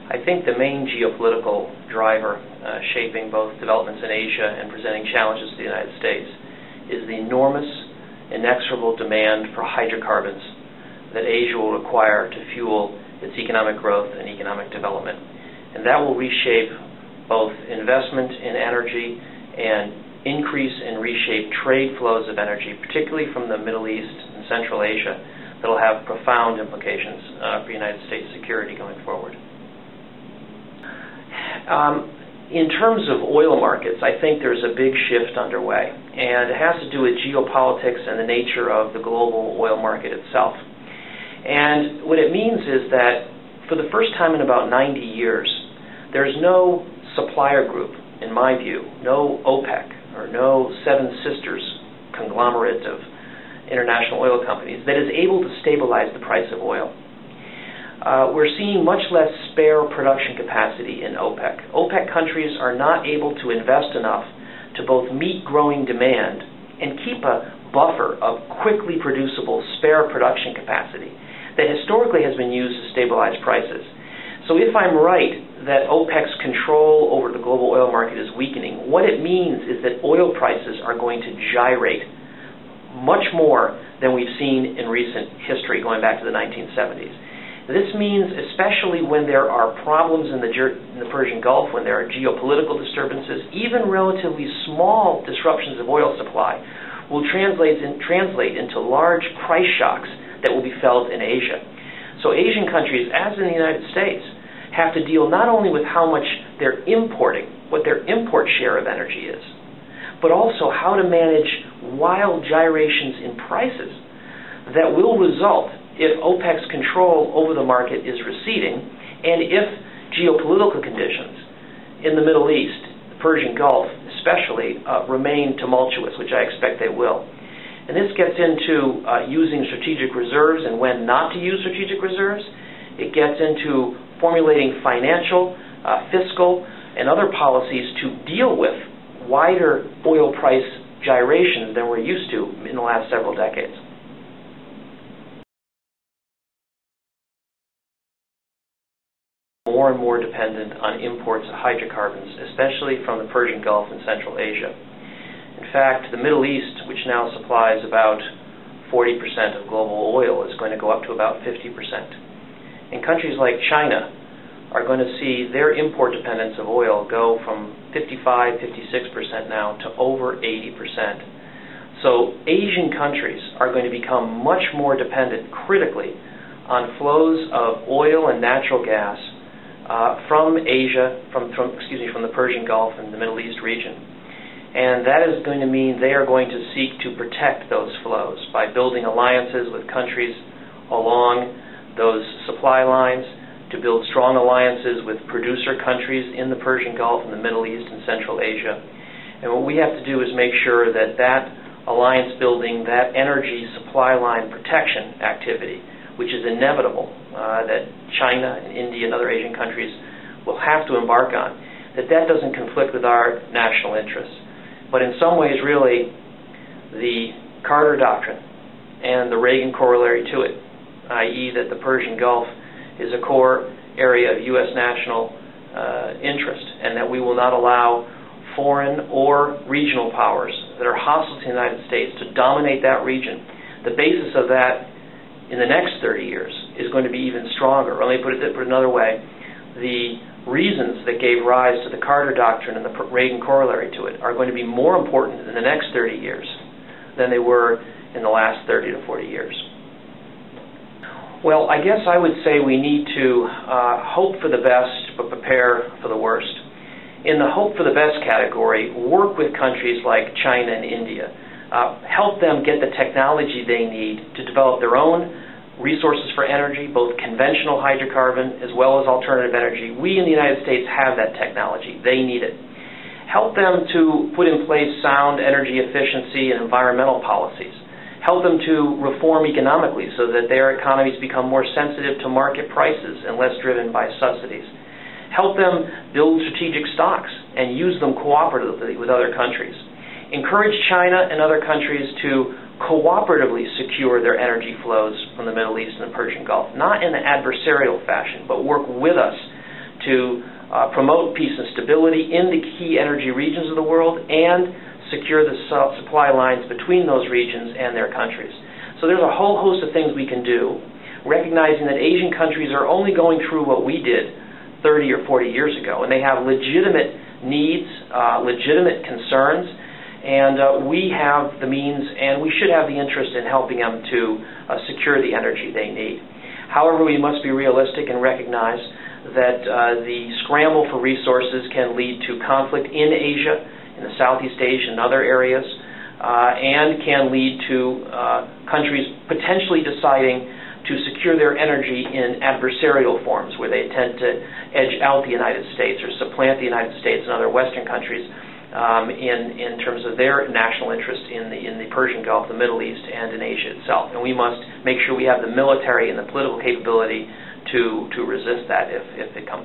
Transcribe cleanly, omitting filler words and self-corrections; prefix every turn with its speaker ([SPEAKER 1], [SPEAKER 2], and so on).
[SPEAKER 1] I think the main geopolitical driver shaping both developments in Asia and presenting challenges to the United States is the enormous, inexorable demand for hydrocarbons that Asia will require to fuel its economic growth and economic development. And that will reshape both investment in energy and increase and reshape trade flows of energy, particularly from the Middle East and Central Asia, that will have profound implications for United States security going forward. In terms of oil markets, I think there's a big shift underway, and it has to do with geopolitics and the nature of the global oil market itself. And what it means is that for the first time in about 90 years, there's no supplier group, in my view, no OPEC or no Seven Sisters conglomerate of international oil companies that is able to stabilize the price of oil. We're seeing much less spare production capacity in OPEC. OPEC countries are not able to invest enough to both meet growing demand and keep a buffer of quickly producible spare production capacity that historically has been used to stabilize prices. So if I'm right that OPEC's control over the global oil market is weakening, what it means is that oil prices are going to gyrate much more than we've seen in recent history, going back to the 1970s. This means, especially when there are problems in the Persian Gulf, when there are geopolitical disturbances, even relatively small disruptions of oil supply will translate into large price shocks that will be felt in Asia. So Asian countries, as in the United States, have to deal not only with how much they're importing, what their import share of energy is, but also how to manage wild gyrations in prices that will result if OPEC's control over the market is receding, and if geopolitical conditions in the Middle East, the Persian Gulf especially, remain tumultuous, which I expect they will. And this gets into using strategic reserves and when not to use strategic reserves. It gets into formulating financial, fiscal, and other policies to deal with wider oil price gyrations than we're used to in the last several decades. More and more dependent on imports of hydrocarbons, especially from the Persian Gulf and Central Asia. In fact, the Middle East, which now supplies about 40% of global oil, is going to go up to about 50%. And countries like China are going to see their import dependence of oil go from 55, 56% now to over 80%. So Asian countries are going to become much more dependent critically on flows of oil and natural gas from Asia, from the Persian Gulf and the Middle East region. And that is going to mean they are going to seek to protect those flows by building alliances with countries along those supply lines, to build strong alliances with producer countries in the Persian Gulf and the Middle East and Central Asia. And what we have to do is make sure that that alliance building, that energy supply line protection activity, which is inevitable, that China and India and other Asian countries will have to embark on, that doesn't conflict with our national interests. But in some ways, really, the Carter Doctrine and the Reagan corollary to it, i.e. that the Persian Gulf is a core area of U.S. national interest, and that we will not allow foreign or regional powers that are hostile to the United States to dominate that region. The basis of that in the next 30 years is going to be even stronger. Or let me put it another way. The reasons that gave rise to the Carter Doctrine and the Reagan corollary to it are going to be more important in the next 30 years than they were in the last 30 to 40 years. Well, I guess I would say we need to hope for the best but prepare for the worst. In the hope for the best category, work with countries like China and India. Help them get the technology they need to develop their own resources for energy, both conventional hydrocarbon as well as alternative energy. We in the United States have that technology. They need it. Help them to put in place sound energy efficiency and environmental policies. Help them to reform economically so that their economies become more sensitive to market prices and less driven by subsidies. Help them build strategic stocks and use them cooperatively with other countries. Encourage China and other countries to cooperatively secure their energy flows from the Middle East and the Persian Gulf, not in an adversarial fashion, but work with us to promote peace and stability in the key energy regions of the world and secure the supply lines between those regions and their countries. So there's a whole host of things we can do, recognizing that Asian countries are only going through what we did 30 or 40 years ago, and they have legitimate needs, legitimate concerns, and we have the means and we should have the interest in helping them to secure the energy they need. However, we must be realistic and recognize that the scramble for resources can lead to conflict in Asia, in the Southeast Asia and other areas, and can lead to countries potentially deciding to secure their energy in adversarial forms, where they tend to edge out the United States or supplant the United States and other Western countries in terms of their national interest in the Persian Gulf, the Middle East, and in Asia itself. And we must make sure we have the military and the political capability to resist that if it comes